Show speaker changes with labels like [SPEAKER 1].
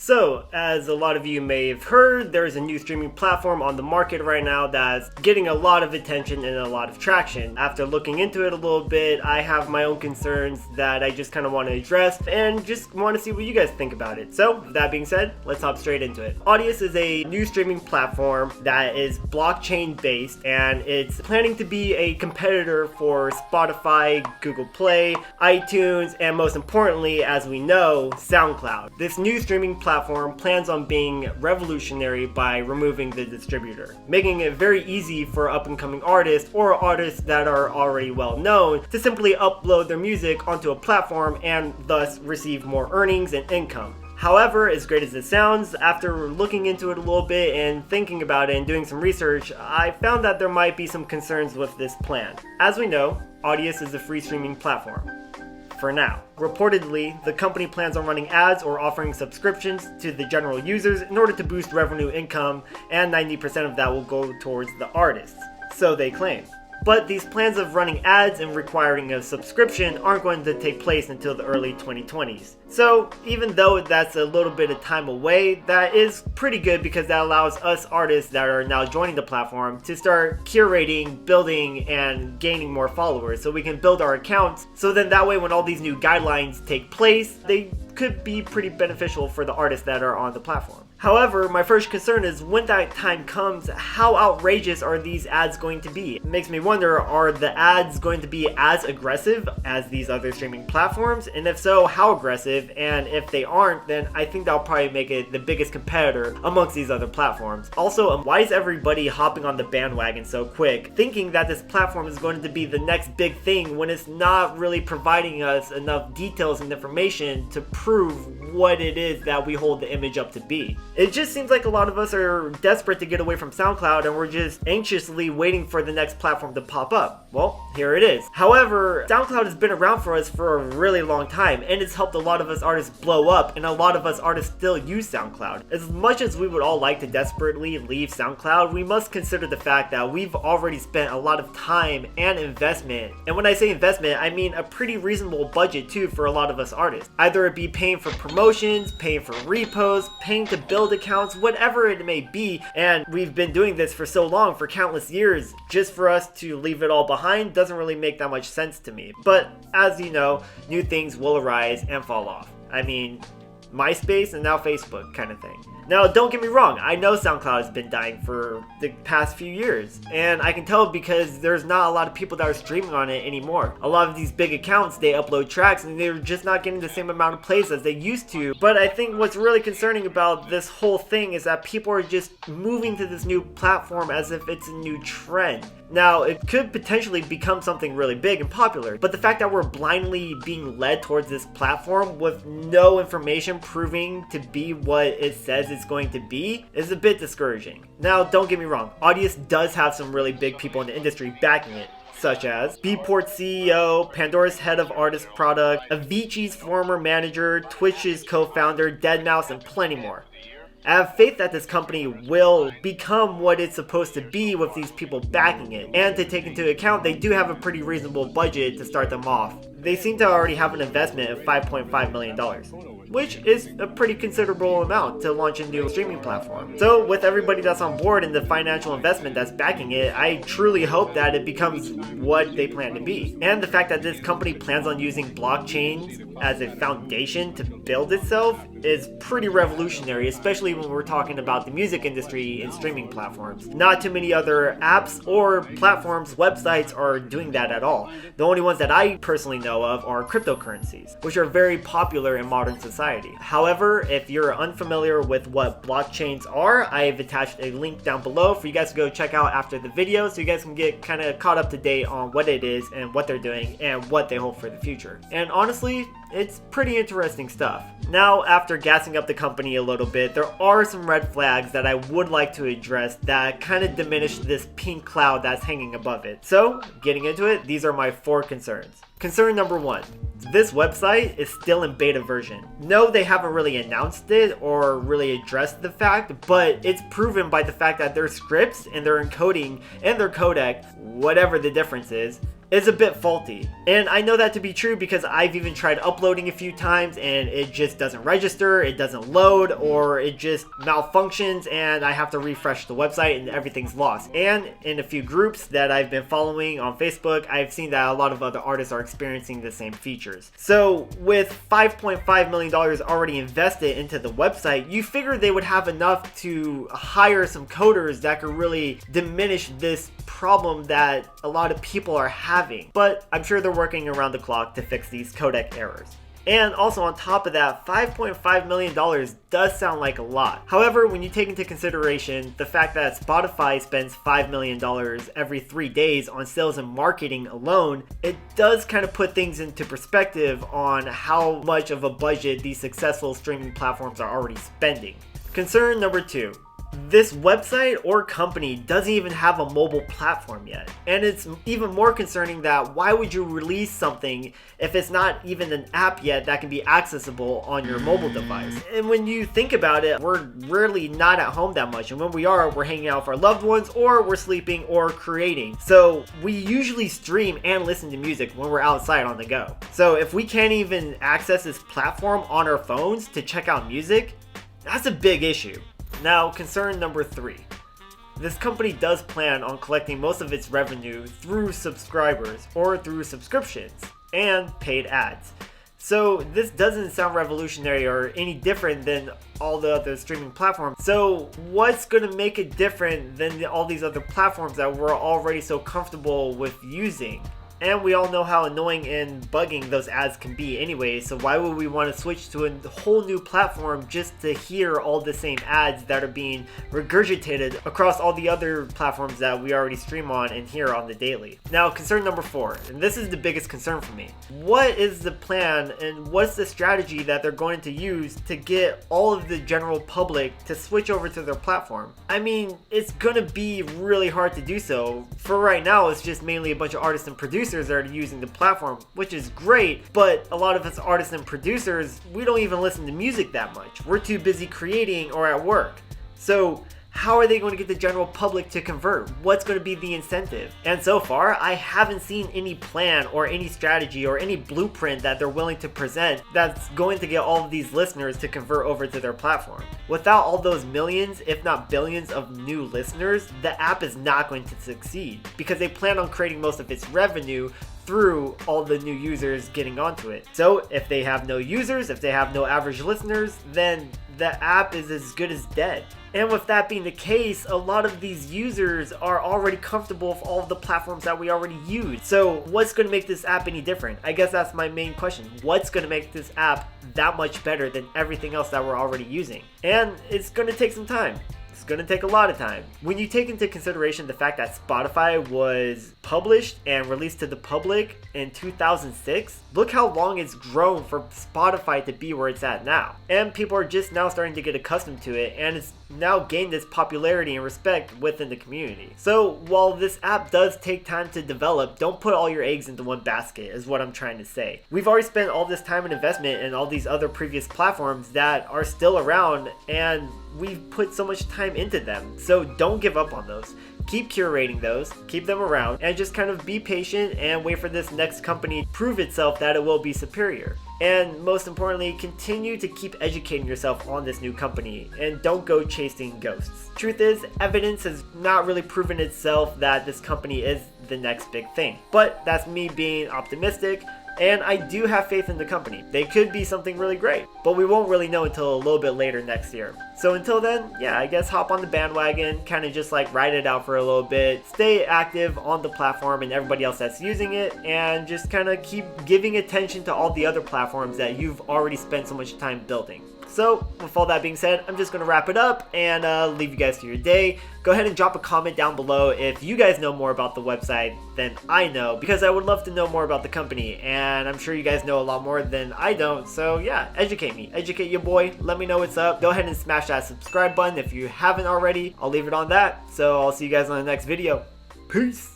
[SPEAKER 1] So, as a lot of you may have heard, there's a new streaming platform on the market right now that's getting a lot of attention and a lot of traction. After looking into it a little bit, I have my own concerns that I just kind of want to address and just want to see what you guys think about it. So, with that being said, let's hop straight into it. Audius is a new streaming platform that is blockchain based, and it's planning to be a competitor for Spotify, Google Play, iTunes, and most importantly, as we know, SoundCloud. This new streaming platform plans on being revolutionary by removing the distributor, making it very easy for up-and-coming artists or artists that are already well known to simply upload their music onto a platform and thus receive more earnings and income. However, as great as it sounds, after looking into it a little bit and thinking about it and doing some research, I found that there might be some concerns with this plan. As we know, Audius is a free streaming platform. For now. Reportedly, the company plans on running ads or offering subscriptions to the general users in order to boost revenue income, and 90% of that will go towards the artists. So they claim. But these plans of running ads and requiring a subscription aren't going to take place until the early 2020s. So even though that's a little bit of time away, that is pretty good because that allows us artists that are now joining the platform to start curating, building, and gaining more followers so we can build our accounts. So then that way when all these new guidelines take place, they could be pretty beneficial for the artists that are on the platform. However, my first concern is when that time comes, how outrageous are these ads going to be? It makes me wonder, are the ads going to be as aggressive as these other streaming platforms? And if so, how aggressive? And if they aren't, then I think that'll probably make it the biggest competitor amongst these other platforms. Also, why is everybody hopping on the bandwagon so quick, thinking that this platform is going to be the next big thing when it's not really providing us enough details and information to prove what it is that we hold the image up to be? It just seems like a lot of us are desperate to get away from SoundCloud and we're just anxiously waiting for the next platform to pop up. Well, here it is. However, SoundCloud has been around for us for a really long time and it's helped a lot of us artists blow up, and a lot of us artists still use SoundCloud. As much as we would all like to desperately leave SoundCloud, we must consider the fact that we've already spent a lot of time and investment. And when I say investment, I mean a pretty reasonable budget too for a lot of us artists. Either it be paying for promotions, paying for reposts, paying to build accounts, whatever it may be, and we've been doing this for so long, for countless years. Just for us to leave it all behind doesn't really make that much sense to me. But as you know, new things will arise and fall off. I mean, MySpace and now Facebook kind of thing. Now, don't get me wrong, I know SoundCloud has been dying for the past few years, and I can tell because there's not a lot of people that are streaming on it anymore. A lot of these big accounts, they upload tracks and they're just not getting the same amount of plays as they used to. But I think what's really concerning about this whole thing is that people are just moving to this new platform as if it's a new trend. Now, it could potentially become something really big and popular, but the fact that we're blindly being led towards this platform with no information proving to be what it says it's going to be is a bit discouraging. Now, don't get me wrong, Audius does have some really big people in the industry backing it, such as Beatport CEO, Pandora's head of artist product, Avicii's former manager, Twitch's co-founder, deadmau5, and plenty more. I have faith that this company will become what it's supposed to be with these people backing it. And to take into account, they do have a pretty reasonable budget to start them off. They seem to already have an investment of $5.5 million, which is a pretty considerable amount to launch a new streaming platform. So with everybody that's on board and the financial investment that's backing it, I truly hope that it becomes what they plan to be. And the fact that this company plans on using blockchains as a foundation to build itself is pretty revolutionary, especially when we're talking about the music industry and streaming platforms. Not too many other apps or platforms, websites are doing that at all. The only ones that I personally know of are cryptocurrencies, which are very popular in modern society. However, if you're unfamiliar with what blockchains are, I've attached a link down below for you guys to go check out after the video so you guys can get kind of caught up to date on what it is and what they're doing and what they hope for the future. And honestly, it's pretty interesting stuff. Now, after gassing up the company a little bit, there are some red flags that I would like to address that kind of diminish this pink cloud that's hanging above it. So, getting into it, these are my 4 concerns. Concern number 1. This website is still in beta version. No, they haven't really announced it or really addressed the fact, but it's proven by the fact that their scripts and their encoding and their codec, whatever the difference is, is a bit faulty. And I know that to be true because I've even tried uploading a few times and it just doesn't register, it doesn't load, or it just malfunctions and I have to refresh the website and everything's lost. And in a few groups that I've been following on Facebook, I've seen that a lot of other artists are experiencing the same features. So with $5.5 million already invested into the website, you figure they would have enough to hire some coders that could really diminish this problem that a lot of people are having. But I'm sure they're working around the clock to fix these codec errors. And also on top of that, $5.5 million does sound like a lot. However, when you take into consideration the fact that Spotify spends $5 million every 3 days on sales and marketing alone, it does kind of put things into perspective on how much of a budget these successful streaming platforms are already spending. Concern number 2. This website or company doesn't even have a mobile platform yet. And it's even more concerning that why would you release something if it's not even an app yet that can be accessible on your mobile device? And when you think about it, we're rarely not at home that much. And when we are, we're hanging out with our loved ones or we're sleeping or creating. So we usually stream and listen to music when we're outside on the go. So if we can't even access this platform on our phones to check out music, that's a big issue. Now, concern number 3. This company does plan on collecting most of its revenue through subscribers or through subscriptions and paid ads. So this doesn't sound revolutionary or any different than all the other streaming platforms. So what's going to make it different than all these other platforms that we're already so comfortable with using? And we all know how annoying and bugging those ads can be anyway, so why would we want to switch to a whole new platform just to hear all the same ads that are being regurgitated across all the other platforms that we already stream on and hear on the daily? Now, concern number 4, and this is the biggest concern for me. What is the plan and what's the strategy that they're going to use to get all of the general public to switch over to their platform? I mean, it's going to be really hard to do so. For right now, it's just mainly a bunch of artists and producers that are using the platform, which is great, but a lot of us artists and producers, we don't even listen to music that much. We're too busy creating or at work. So how are they going to get the general public to convert? What's going to be the incentive? And so far, I haven't seen any plan or any strategy or any blueprint that they're willing to present that's going to get all of these listeners to convert over to their platform. Without all those millions, if not billions of new listeners, the app is not going to succeed because they plan on creating most of its revenue through all the new users getting onto it. So if they have no users, if they have no average listeners, then the app is as good as dead. And with that being the case, a lot of these users are already comfortable with all of the platforms that we already use. So what's going to make this app any different? I guess that's my main question. What's going to make this app that much better than everything else that we're already using? And it's going to take some time. It's going to take a lot of time. When you take into consideration the fact that Spotify was published and released to the public in 2006, look how long it's grown for Spotify to be where it's at now. And people are just now starting to get accustomed to it, and it's now gained its popularity and respect within the community. So while this app does take time to develop, don't put all your eggs into one basket is what I'm trying to say. We've already spent all this time and investment in all these other previous platforms that are still around, and we've put so much time into them. So don't give up on those. Keep curating those, keep them around, and just kind of be patient and wait for this next company to prove itself that it will be superior. And most importantly, continue to keep educating yourself on this new company and don't go chasing ghosts. Truth is, evidence has not really proven itself that this company is the next big thing. But that's me being optimistic, and I do have faith in the company. They could be something really great, but we won't really know until a little bit later next year. So until then, yeah, I guess hop on the bandwagon, kind of just like ride it out for a little bit, stay active on the platform and everybody else that's using it, and just kind of keep giving attention to all the other platforms that you've already spent so much time building. So with all that being said, I'm just going to wrap it up and leave you guys to your day. Go ahead and drop a comment down below if you guys know more about the website than I know, because I would love to know more about the company, and I'm sure you guys know a lot more than I don't. So yeah, educate me, educate your boy, let me know what's up. Go ahead and smash that subscribe button if you haven't already. I'll leave it on that. So I'll see you guys on the next video. Peace.